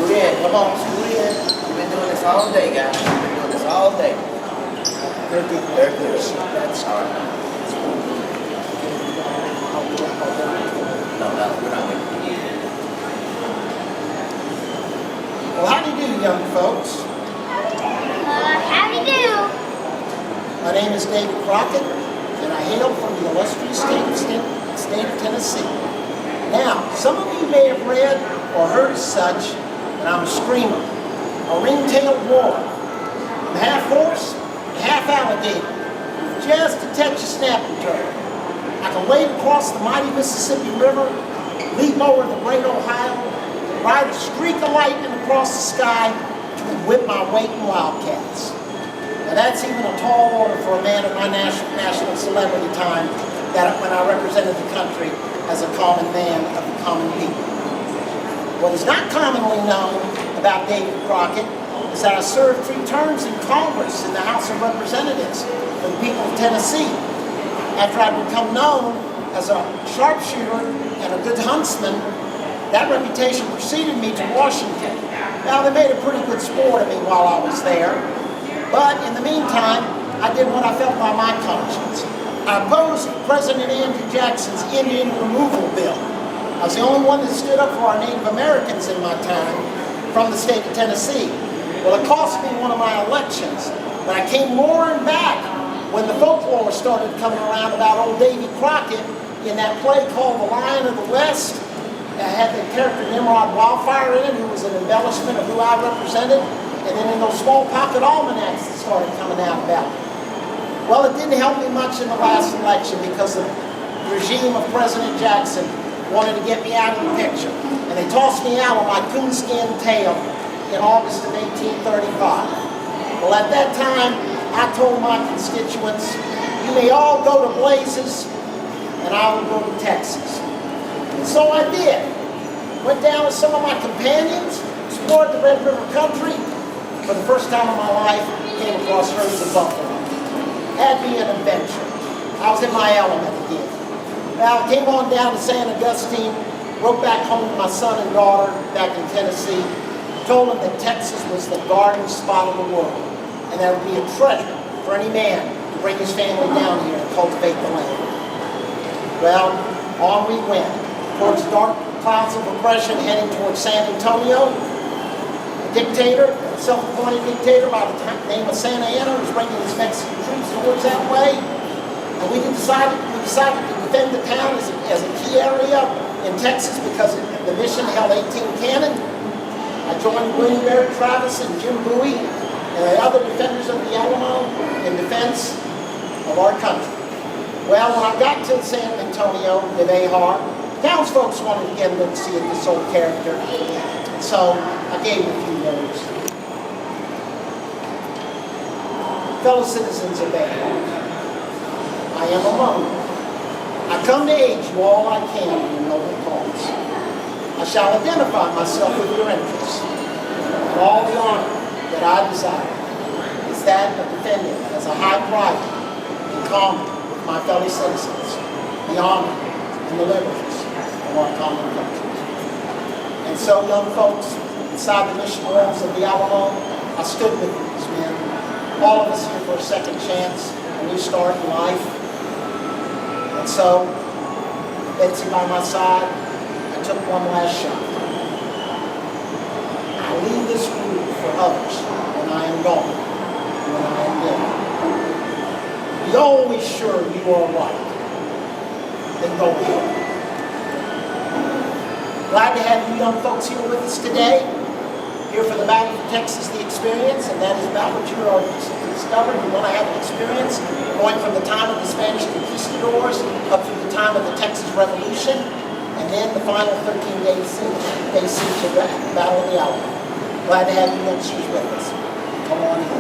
Scoot in, come on, scoot in. We've been doing this all day, guys. We've been doing this all day. They're good. They're good. That's all right. No, we're not waiting. Well, how do you do, young folks? How do you do? My name is Davy Crockett, and I hail from the illustrious state of Tennessee. Now, some of you may have read or heard as such that I'm a screamer, a ring-tailed warrior. I'm half horse and half alligator, just a touch of snapping turtle. I can wade across the mighty Mississippi River, leap over the great Ohio, ride a streak of lightning across the sky, and whip my weight in wildcats. Now that's even a tall order for a man of my national celebrity time, that when I represented the country as a common man of the common people. What is not commonly known about Davy Crockett is that I served 3 terms in Congress in the House of Representatives for the people of Tennessee. After I'd become known as a sharpshooter and a good huntsman, that reputation preceded me to Washington. Now, they made a pretty good sport of me while I was there, but in the meantime, I did what I felt by my conscience. I opposed President Andrew Jackson's Indian removal bill. I was the only one that stood up for our Native Americans in my time from the state of Tennessee. Well, it cost me one of my elections, but I came roaring back when the folklore started coming around about old Davy Crockett in that play called The Lion of the West. It had the character Nimrod Wildfire in it, who was an embellishment of who I represented, and then in those small pocket almanacs that started coming out about it. Well, it didn't help me much in the last election because the regime of President Jackson wanted to get me out of the picture, and they tossed me out on my coonskin tail in August of 1835. Well, at that time, I told my constituents, you may all go to blazes, and I will go to Texas. And so I did. Went down with some of my companions, explored the Red River country. For the first time in my life, came across herds of buffalo. Had me an adventure. I was in my element again. Well, came on down to San Augustine, wrote back home to my son and daughter back in Tennessee, told them that Texas was the garden spot of the world, and that would be a treasure for any man to bring his family down here and cultivate the land. Well, on we went, towards dark clouds of oppression, heading towards San Antonio. A dictator, a self-appointed dictator by the name of Santa Anna, was bringing his Mexican troops towards that way. And we decided to defend the town as a key area in Texas because the mission held 18 cannon. I joined William Barrett Travis and Jim Bowie and the other defenders of the Alamo in defense of our country. Well, when I got to San Antonio, the Behar, townsfolk wanted to get a look see at this old character. So I gave a few words. Fellow citizens of Behar, I am among you. I come to aid you all I can in your noble cause. I shall identify myself with your interests, and all the honor that I desire is that of defending as a high pride in common with my fellow citizens the honor and the liberties of our common country. And so, young folks, inside the mission walls of the Alamo, I stood with these men, all of us here for a second chance, a new start in life. And so, Betsy by my side, I took one last shot. I leave this group for others when I am gone, when I am dead. Be always sure you are right. Then go ahead. Glad to have you young folks here with us today. Here for the Battle for Texas, the experience, and that is about what you are discovering. You want to have an experience going from the time of the Spanish conquistadors up through the time of the Texas Revolution, and then the final 13-day siege of the Battle of the Alamo. Glad to have you youngsters with us. Come on in.